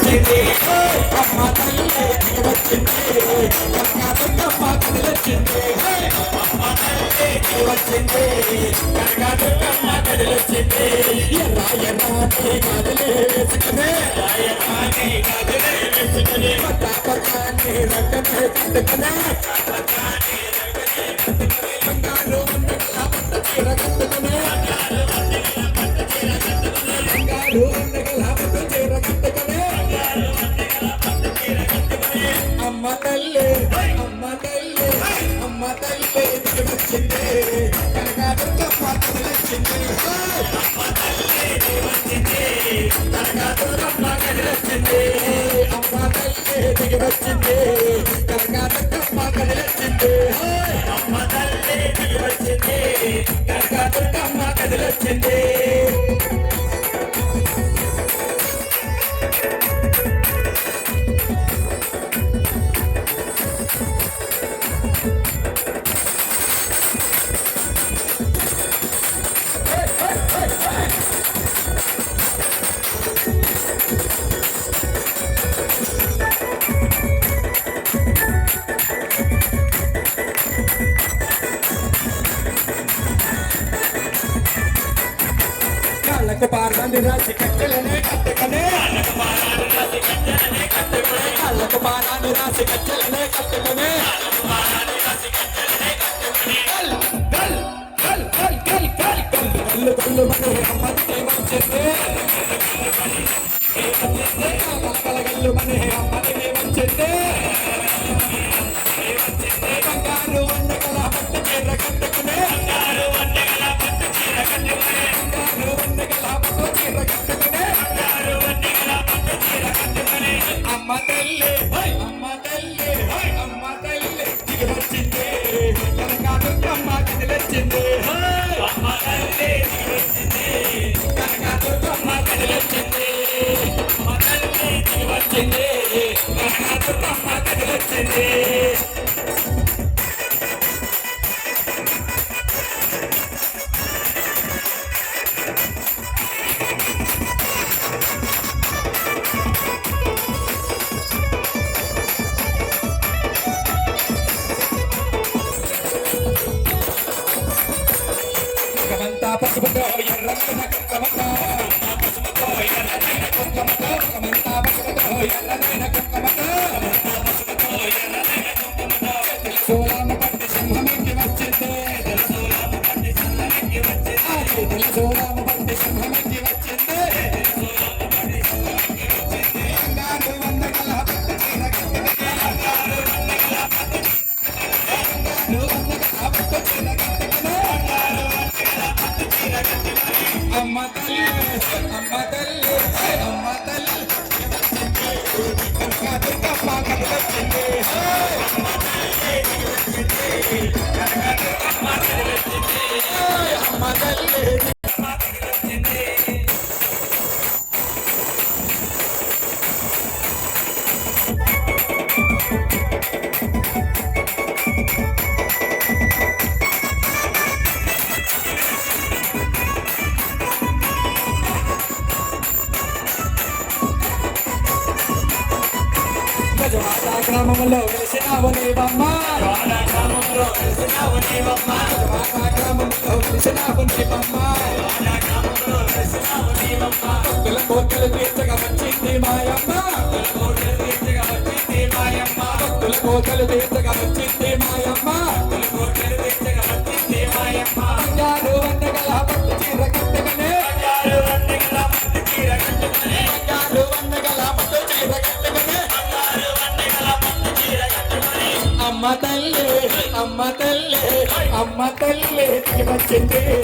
వచ్చింది అమ్మ తల్లి వచ్చింది కనకదుర్గమ్మ కదిలొచ్చింది అమ్మ తల్లి వచ్చింది కనకదుర్గమ్మ కదిలొచ్చింది రాయరాని కదిలే వేసుకునే రాయరాని కదిలే వేసుకునే పట్టాపట్టాన్ని రక్కనే కట్టుకునే బంగారు చీర కట్టుకునే అమ్మ తల్లి వచ్చింది కనకదుర్గమ్మ కదిలొచ్చింది అమ్మ తల్లి వచ్చింది కనకదుర్గమ్మ కదిలొచ్చింది అమ్మ తల్లి దిగి వచ్చింది కనకదుర్గమ్మ కదిలొచ్చింది అమ్మ తల్లి దిగి వచ్చింది కనకదుర్గమ్మ కదిలొచ్చింది కాళ్ళకు పారాన్ని రాసి కట్టెలనే కట్టుకనే కాళ్ళకు పారాన్ని రాసి కట్టెలనే కట్టుకనే కళ్ళు కళ్ళు మన అమ్మకి వచ్చింది కళ్ళు మన అమ్మకి వచ్చింది బంగారు వందగల పట్టు చీర కట్టుకునే అమ్మ తల్లి దిగి వచ్చింది కనకదుర్గమ్మ కదిలొచ్చింది అమ్మ తల్లి దిగి వచ్చింది కనకదుర్గమ్మ కదిలొచ్చింది అమ్మ తల్లి దిగి వచ్చింది కనకదుర్గమ్మ కదిలొచ్చింది పసుపుతో ఎర్రన్న కుంకుమతో పసుపుతో ఎర్రన్న కుంకుమతో కమంతా పసుపుతో ఎర్రన్న కుంకుమతో పసుపుతో ఎర్రన్న కుంకుమతో సోలామ పట్టి సింహమెక్కి వచ్చింది సోలామ పట్టి సింహమెక్కి వచ్చింది సోలామ పట్టి సింహమెక్కి వచ్చింది సోలామ పట్టి సింహమెక్కి వచ్చింది బంగారు వందగల పట్టు చీర కట్టుకుని బంగారు వందగల పట్టు చీర కట్టుకుని అమ్మ తల్లి కనకదుర్గమ్మ కదిలొచ్చింది అమ్మ తల్లి గ్రామంలో వెలిసినావు నీవమ్మ గ్రామంలో వెలిసినావు నీవమ్మ గ్రామంలో వెలిసినావు నీవమ్మ గ్రామంలో వెలిసినావు నీవమ్మ భక్తుల కోరికలు తీర్చగా వచ్చింది మాయమ్మ భక్తుల కోరికలు తీర్చగా వచ్చింది మాయమ్మ భక్తుల కోరికలు తీర్చగా వచ్చింది మాయమ్మ భక్తుల కోరికలు తీర్చగా వచ్చింది మాయమ్మ బంగారు వందగల పట్టు చీర కట్టుకునే బంగారు వందగల పట్టు చీర కట్టుకునే బంగారు వందగల పట్టు చీర కట్టుకునే అమ్మ తల్లి దిగి వచ్చింది